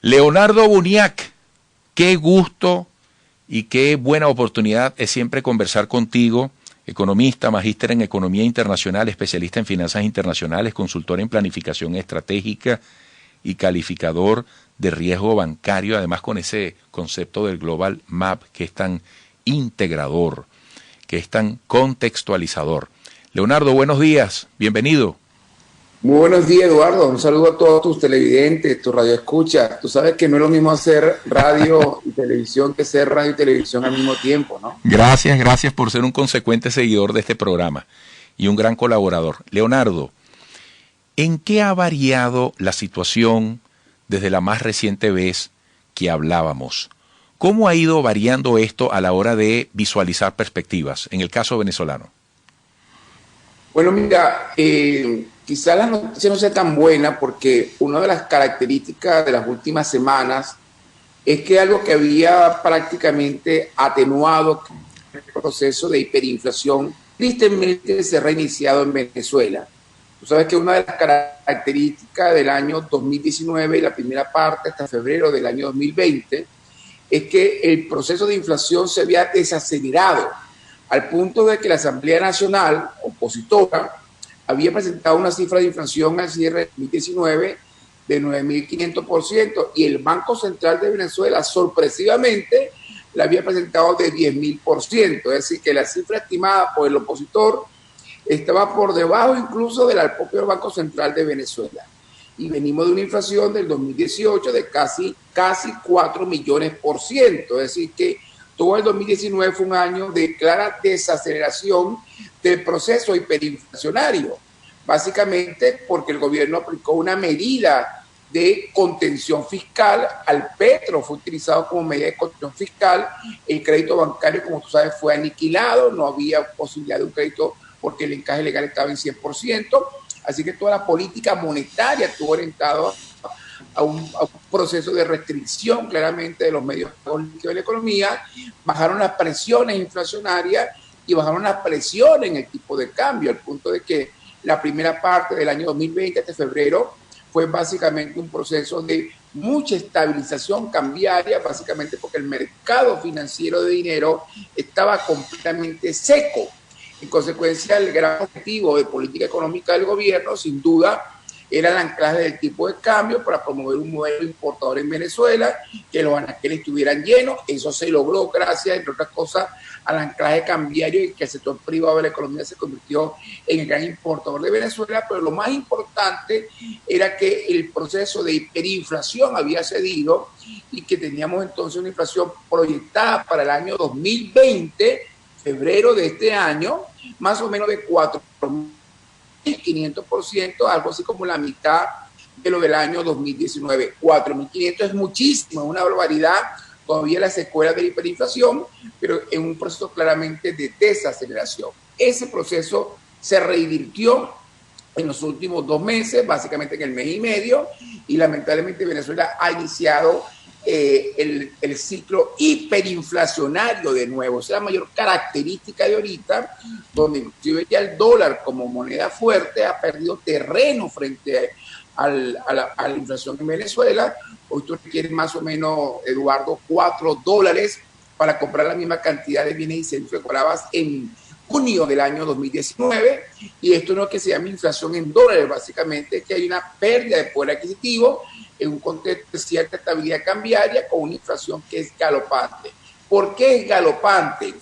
Leonardo Buniac, qué gusto y qué buena oportunidad es siempre conversar contigo, economista, magíster en Economía Internacional, especialista en finanzas internacionales, consultor en planificación estratégica y calificador de riesgo bancario, además con ese concepto del Global Map que es tan integrador, que es tan contextualizador. Leonardo, buenos días, bienvenido. Muy buenos días, Eduardo. Un saludo a todos tus televidentes, tus radioescuchas. Tú sabes que no es lo mismo hacer radio y televisión que ser radio y televisión al mismo tiempo, ¿no? Gracias por ser un consecuente seguidor de este programa y un gran colaborador. Leonardo, ¿en qué ha variado la situación desde la más reciente vez que hablábamos? ¿Cómo ha ido variando esto a la hora de visualizar perspectivas en el caso venezolano? Bueno, mira, quizás la noticia no sea tan buena porque una de las características de las últimas semanas es que algo que había prácticamente atenuado el proceso de hiperinflación tristemente se ha reiniciado en Venezuela. Tú sabes que una de las características del año 2019 y la primera parte hasta febrero del año 2020 es que el proceso de inflación se había desacelerado al punto de que la Asamblea Nacional opositora había presentado una cifra de inflación al cierre de 2019 de 9.500% y el Banco Central de Venezuela sorpresivamente la había presentado de 10.000%, es decir, que la cifra estimada por el opositor estaba por debajo incluso del propio Banco Central de Venezuela. Y venimos de una inflación del 2018 de casi 4 millones%, es decir, que todo el 2019 fue un año de clara desaceleración del proceso hiperinflacionario, básicamente porque el gobierno aplicó una medida de contención fiscal al petro, fue utilizado como medida de contención fiscal, el crédito bancario, como tú sabes, fue aniquilado, no había posibilidad de un crédito porque el encaje legal estaba en 100%, así que toda la política monetaria estuvo orientada a un proceso de restricción claramente de los medios de la economía, bajaron las presiones inflacionarias y bajaron las presiones en el tipo de cambio, al punto de que la primera parte del año 2020, este febrero, fue básicamente un proceso de mucha estabilización cambiaria, básicamente porque el mercado financiero de dinero estaba completamente seco. En consecuencia, el gran objetivo de política económica del gobierno, sin duda, era el anclaje del tipo de cambio para promover un modelo importador en Venezuela, que los anaqueles estuvieran llenos. Eso se logró gracias, entre otras cosas, al anclaje cambiario y que el sector privado de la economía se convirtió en el gran importador de Venezuela. Pero lo más importante era que el proceso de hiperinflación había cedido y que teníamos entonces una inflación proyectada para el año 2020, febrero de este año, más o menos de 4.500%, algo así como la mitad de lo del año 2019. 4.500 es muchísimo, es una barbaridad, todavía la secuela de la hiperinflación, pero en un proceso claramente de desaceleración. Ese proceso se revirtió en los últimos 2 meses, básicamente en el mes y medio, y lamentablemente Venezuela ha iniciado el ciclo hiperinflacionario de nuevo. Esa es la mayor característica de ahorita, donde inclusive ya el dólar como moneda fuerte ha perdido terreno frente a la inflación en Venezuela. Hoy tú requieres más o menos, Eduardo, $4 para comprar la misma cantidad de bienes y servicios que comprabas en junio del año 2019, y esto no es que se llame inflación en dólares, básicamente es que hay una pérdida de poder adquisitivo en un contexto de cierta estabilidad cambiaria con una inflación que es galopante. ¿Por qué es galopante?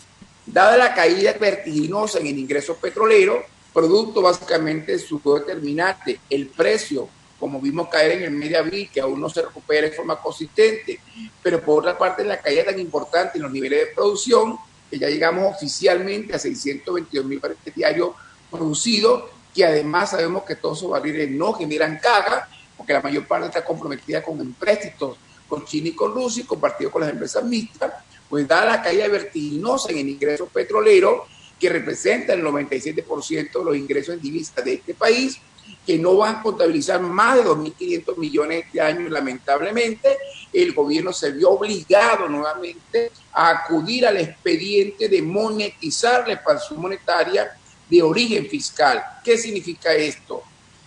Dada la caída vertiginosa en el ingreso petrolero, producto básicamente de su determinante, el precio, como vimos caer en el mes de abril, que aún no se recupera de forma consistente, pero por otra parte la caída tan importante en los niveles de producción, que ya llegamos oficialmente a 622.000 barriles diarios producidos, que además sabemos que todos esos barriles no generan caja, porque la mayor parte está comprometida con empréstitos con China y con Rusia, y compartido con las empresas mixtas, pues da la caída vertiginosa en el ingreso petrolero, que representa el 97% de los ingresos en divisas de este país, que no van a contabilizar más de 2.500 millones este año, lamentablemente. El gobierno se vio obligado nuevamente a acudir al expediente de monetizar la expansión monetaria de origen fiscal. ¿Qué significa esto?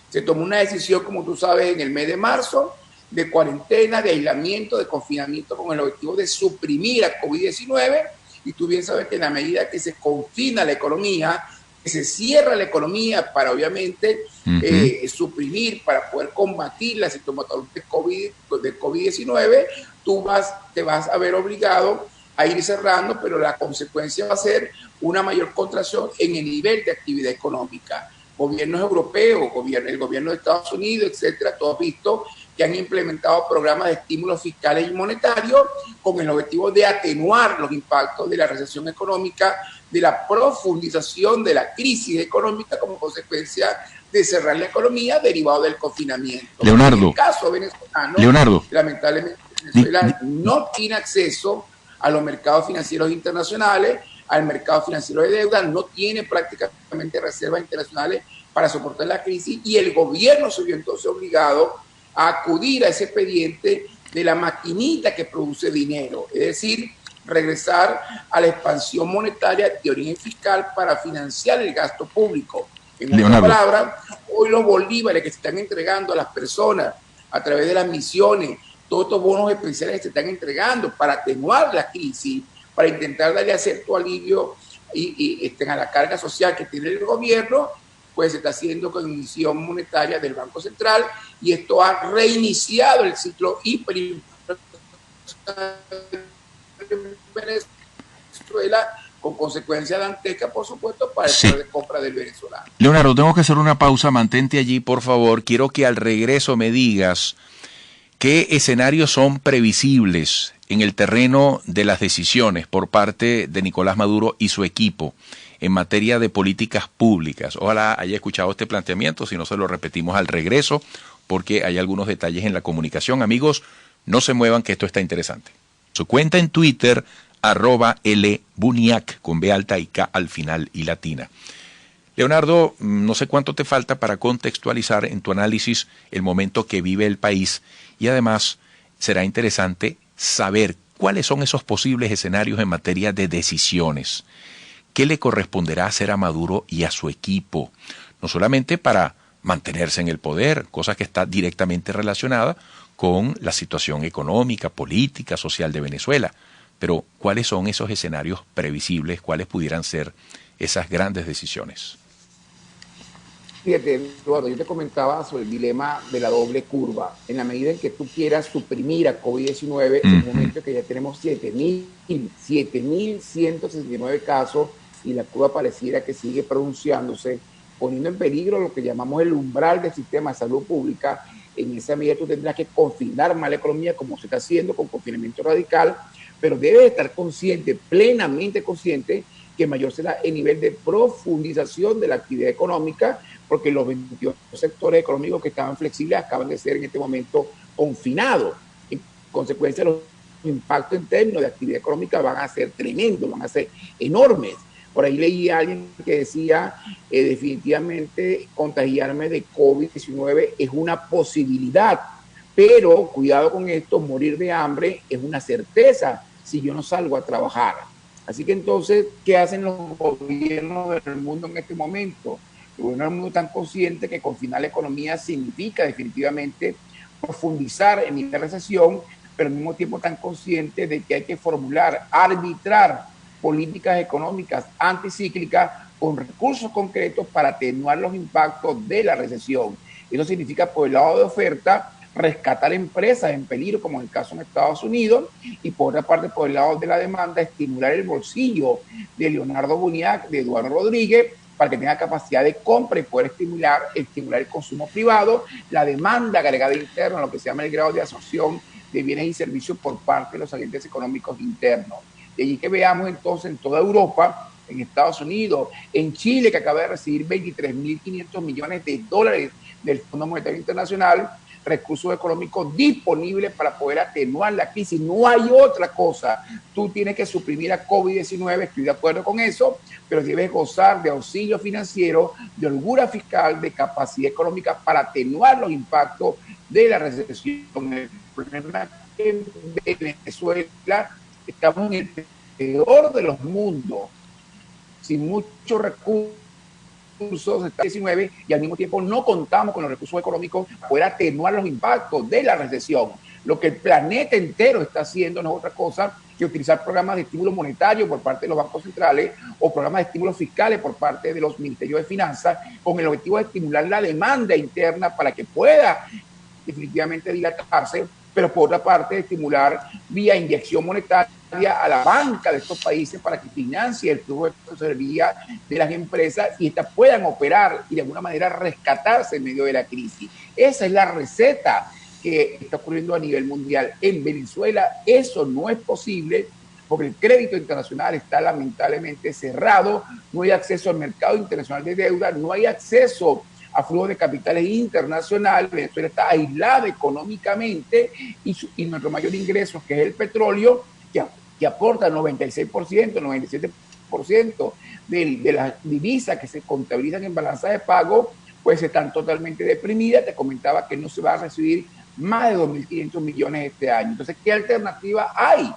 Se tomó una decisión, como tú sabes, en el mes de marzo, de cuarentena, de aislamiento, de confinamiento con el objetivo de suprimir a COVID-19. Y tú bien sabes que en la medida que se confina la economía, que se cierra la economía para obviamente suprimir, para poder combatir la sintomatología de COVID-19, te vas a ver obligado a ir cerrando, pero la consecuencia va a ser una mayor contracción en el nivel de actividad económica. Gobiernos europeos, el gobierno de Estados Unidos, etcétera, todos visto que han implementado programas de estímulos fiscales y monetarios con el objetivo de atenuar los impactos de la recesión económica, de la profundización de la crisis económica como consecuencia de cerrar la economía derivado del confinamiento. Leonardo. En el caso venezolano, lamentablemente Venezuela no tiene acceso a los mercados financieros internacionales, al mercado financiero de deuda, no tiene prácticamente reservas internacionales para soportar la crisis, y el gobierno se vio entonces obligado a acudir a ese expediente de la maquinita que produce dinero, es decir, regresar a la expansión monetaria de origen fiscal para financiar el gasto público. En otras palabras, hoy los bolívares que se están entregando a las personas a través de las misiones, todos estos bonos especiales que se están entregando para atenuar la crisis, para intentar darle cierto alivio a la carga social que tiene el gobierno, pues se está haciendo con emisión monetaria del Banco Central, y esto ha reiniciado el ciclo hiperinflacionario en Venezuela, con consecuencia dantesca, por supuesto, para el poder de compra del venezolano. Leonardo, tengo que hacer una pausa, mantente allí, por favor. Quiero que al regreso me digas qué escenarios son previsibles en el terreno de las decisiones por parte de Nicolás Maduro y su equipo en materia de políticas públicas. Ojalá haya escuchado este planteamiento, si no se lo repetimos al regreso, porque hay algunos detalles en la comunicación. Amigos, no se muevan, que esto está interesante. Su cuenta en Twitter, @LBuniac, con B alta y K al final y latina. Leonardo, no sé cuánto te falta para contextualizar en tu análisis el momento que vive el país, y además será interesante saber cuáles son esos posibles escenarios en materia de decisiones. ¿Qué le corresponderá hacer a Maduro y a su equipo? No solamente para mantenerse en el poder, cosa que está directamente relacionada con la situación económica, política, social de Venezuela, pero ¿cuáles son esos escenarios previsibles? ¿Cuáles pudieran ser esas grandes decisiones? Fíjate, Eduardo, yo te comentaba sobre el dilema de la doble curva. En la medida en que tú quieras suprimir a COVID-19, en el momento que ya tenemos 7.169 casos, y la curva pareciera que sigue pronunciándose, poniendo en peligro lo que llamamos el umbral del sistema de salud pública, en esa medida tú tendrás que confinar más la economía, como se está haciendo con confinamiento radical, pero debes estar consciente, plenamente consciente, que mayor será el nivel de profundización de la actividad económica, porque los 22 sectores económicos que estaban flexibles acaban de ser en este momento confinados. En consecuencia, los impactos en términos de actividad económica van a ser tremendos, van a ser enormes. Por ahí leí a alguien que decía, definitivamente contagiarme de COVID-19 es una posibilidad, pero cuidado con esto, morir de hambre es una certeza si yo no salgo a trabajar. Así que entonces, ¿qué hacen los gobiernos del mundo en este momento? Los gobiernos del mundo están conscientes que confinar la economía significa definitivamente profundizar en la recesión, pero al mismo tiempo están conscientes de que hay que arbitrar políticas económicas anticíclicas con recursos concretos para atenuar los impactos de la recesión. Eso significa, por el lado de oferta, rescatar empresas en peligro, como en el caso en Estados Unidos, y por otra parte, por el lado de la demanda, estimular el bolsillo de Leonardo Buniac, de Eduardo Rodríguez, para que tenga capacidad de compra y poder estimular el consumo privado, la demanda agregada interna, lo que se llama el grado de absorción de bienes y servicios por parte de los agentes económicos internos. De allí que veamos entonces en toda Europa, en Estados Unidos, en Chile, que acaba de recibir 23.500 millones de dólares del Fondo Monetario Internacional, recursos económicos disponibles para poder atenuar la crisis. No hay otra cosa. Tú tienes que suprimir a COVID-19, estoy de acuerdo con eso, pero debes gozar de auxilio financiero, de holgura fiscal, de capacidad económica para atenuar los impactos de la recesión. El problema es que en Venezuela estamos en el peor de los mundos, sin muchos recursos recursos hasta 19 y al mismo tiempo no contamos con los recursos económicos para poder atenuar los impactos de la recesión. Lo que el planeta entero está haciendo no es otra cosa que utilizar programas de estímulo monetario por parte de los bancos centrales o programas de estímulo fiscales por parte de los ministerios de finanzas con el objetivo de estimular la demanda interna para que pueda definitivamente dilatarse, pero por otra parte estimular vía inyección monetaria a la banca de estos países para que financie el flujo de tesorería de las empresas y estas puedan operar y de alguna manera rescatarse en medio de la crisis. Esa es la receta que está ocurriendo a nivel mundial. En Venezuela eso no es posible porque el crédito internacional está lamentablemente cerrado, no hay acceso al mercado internacional de deuda, no hay acceso a flujo de capitales internacional. Venezuela está aislada económicamente y nuestro mayor ingreso, que es el petróleo, que aporta 96%, 97% de las divisas que se contabilizan en balanza de pago, pues están totalmente deprimidas. Te comentaba que no se va a recibir más de 2.500 millones este año. Entonces, ¿qué alternativa hay?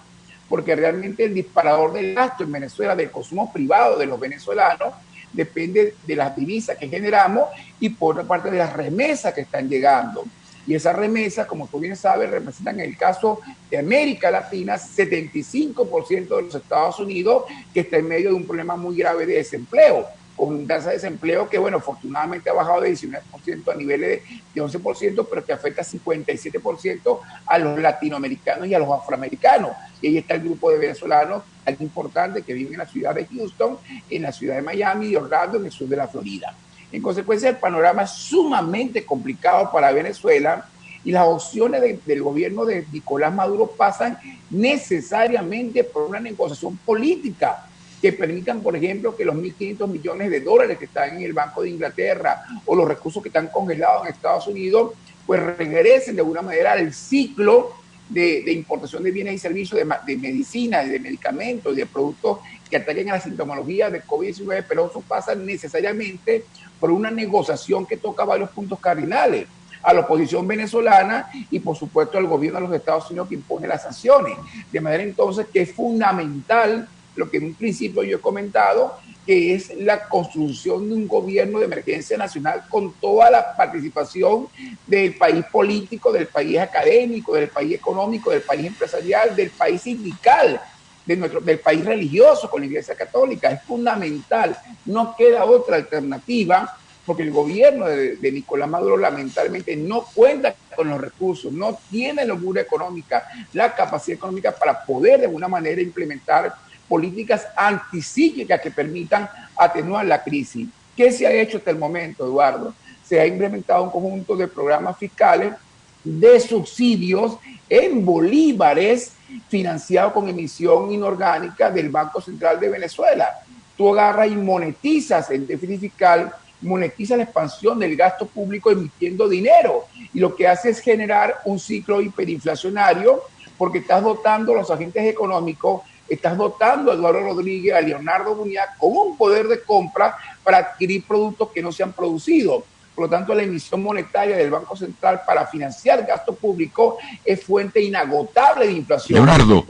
Porque realmente el disparador del gasto en Venezuela, del consumo privado de los venezolanos, depende de las divisas que generamos y por otra parte de las remesas que están llegando. Y esas remesas, como tú bien sabes, representan en el caso de América Latina 75% de los Estados Unidos, que está en medio de un problema muy grave de desempleo, con una tasa de desempleo que, bueno, afortunadamente ha bajado de 19% a niveles de 11%, pero que afecta 57% a los latinoamericanos y a los afroamericanos. Y ahí está el grupo de venezolanos tan importante que viven en la ciudad de Houston, en la ciudad de Miami y Orlando, en el sur de la Florida. En consecuencia, el panorama es sumamente complicado para Venezuela y las opciones del gobierno de Nicolás Maduro pasan necesariamente por una negociación política que permitan, por ejemplo, que los 1.500 millones de dólares que están en el Banco de Inglaterra o los recursos que están congelados en Estados Unidos, pues regresen de alguna manera al ciclo de importación de bienes y servicios, de medicinas, de medicamentos, de productos que ataquen a la sintomología de COVID-19, pero eso pasa necesariamente por una negociación que toca varios puntos cardinales: a la oposición venezolana y por supuesto al gobierno de los Estados Unidos que impone las sanciones. De manera entonces que es fundamental lo que en un principio yo he comentado, que es la construcción de un gobierno de emergencia nacional con toda la participación del país político, del país académico, del país económico, del país empresarial, del país sindical, del país religioso con la Iglesia Católica. Es fundamental, no queda otra alternativa, porque el gobierno de Nicolás Maduro lamentablemente no cuenta con los recursos, no tiene la holgura económica, la capacidad económica para poder de alguna manera implementar políticas anticíclicas que permitan atenuar la crisis. ¿Qué se ha hecho hasta el momento, Eduardo? Se ha implementado un conjunto de programas fiscales de subsidios en bolívares financiados con emisión inorgánica del Banco Central de Venezuela. Tú agarras y monetizas el déficit fiscal, monetiza la expansión del gasto público emitiendo dinero, y lo que hace es generar un ciclo hiperinflacionario porque estás dotando a los agentes económicos, estás dotando a Eduardo Rodríguez, a Leonardo Buñac con un poder de compra para adquirir productos que no se han producido. Por lo tanto, la emisión monetaria del Banco Central para financiar gasto público es fuente inagotable de inflación. Leonardo.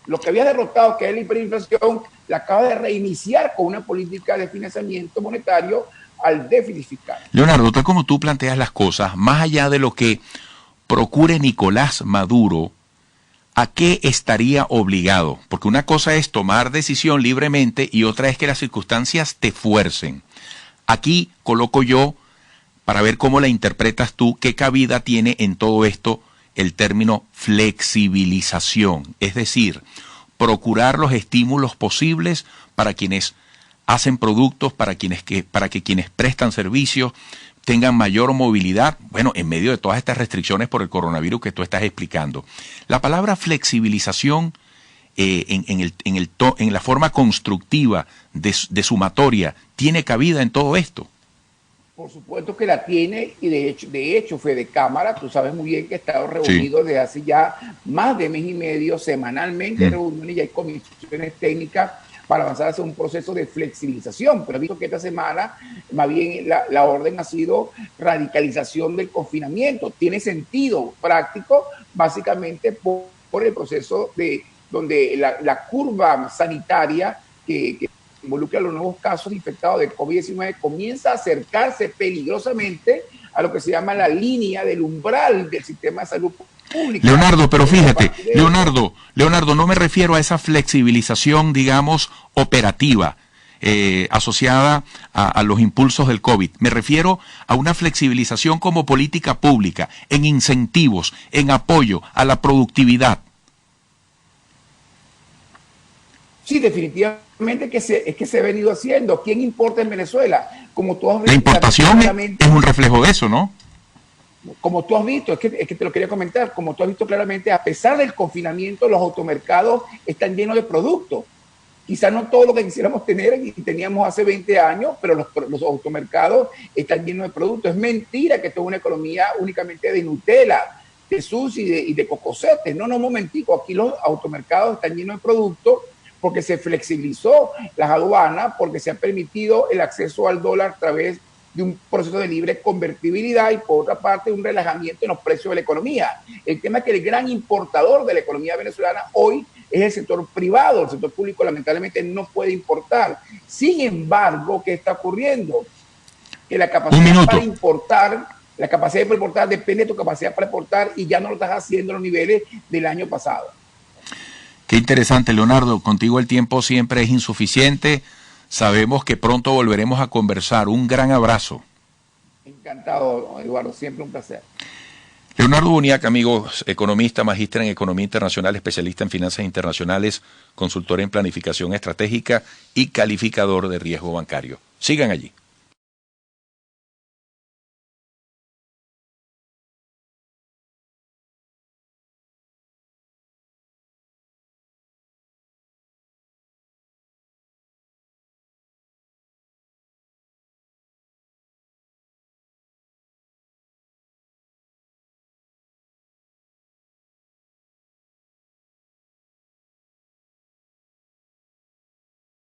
Lo que había derrotado, que es la hiperinflación, la acaba de reiniciar con una política de financiamiento monetario al déficit fiscal. Leonardo, tal como tú planteas las cosas, más allá de lo que procure Nicolás Maduro, ¿a qué estaría obligado? Porque una cosa es tomar decisión libremente y otra es que las circunstancias te fuercen. Aquí coloco yo, para ver cómo la interpretas tú, qué cabida tiene en todo esto el término flexibilización, es decir, procurar los estímulos posibles para quienes hacen productos, para que quienes prestan servicios tengan mayor movilidad, bueno, en medio de todas estas restricciones por el coronavirus que tú estás explicando. La palabra flexibilización en la forma constructiva de sumatoria, ¿tiene cabida en todo esto? Por supuesto que la tiene, y de hecho Fede Cámara, tú sabes muy bien que he estado reunido desde hace ya más de mes y medio, semanalmente reuniones, y hay comisiones técnicas para avanzar hacia un proceso de flexibilización. Pero he visto que esta semana, más bien, la orden ha sido radicalización del confinamiento. Tiene sentido práctico, básicamente por el proceso de donde la curva sanitaria que involucra a los nuevos casos infectados de COVID-19 comienza a acercarse peligrosamente a lo que se llama la línea del umbral del sistema de salud pública. Leonardo, pero fíjate, Leonardo, no me refiero a esa flexibilización, digamos, operativa, asociada a los impulsos del COVID. Me refiero a una flexibilización como política pública, en incentivos, en apoyo a la productividad. Sí, definitivamente es que se ha venido haciendo. ¿Quién importa en Venezuela? Como tú has visto, la importación es un reflejo de eso, ¿no? Como tú has visto, es que te lo quería comentar, como tú has visto claramente, a pesar del confinamiento, los automercados están llenos de productos. Quizás no todo lo que quisiéramos tener y teníamos hace 20 años, pero los automercados están llenos de productos. Es mentira que esto es una economía únicamente de Nutella, de sushi y de cocosetes. No, un momentico, aquí los automercados están llenos de productos porque se flexibilizó las aduanas, porque se ha permitido el acceso al dólar a través de un proceso de libre convertibilidad y por otra parte un relajamiento en los precios de la economía. El tema es que el gran importador de la economía venezolana hoy es el sector privado, el sector público lamentablemente no puede importar. Sin embargo, ¿qué está ocurriendo? Que la capacidad para importar, la capacidad para importar depende de tu capacidad para exportar y ya no lo estás haciendo a los niveles del año pasado. Qué interesante, Leonardo. Contigo el tiempo siempre es insuficiente. Sabemos que pronto volveremos a conversar. Un gran abrazo. Encantado, Eduardo. Siempre un placer. Leonardo Boniac, amigos, economista, magíster en Economía Internacional, especialista en finanzas internacionales, consultor en planificación estratégica y calificador de riesgo bancario. Sigan allí.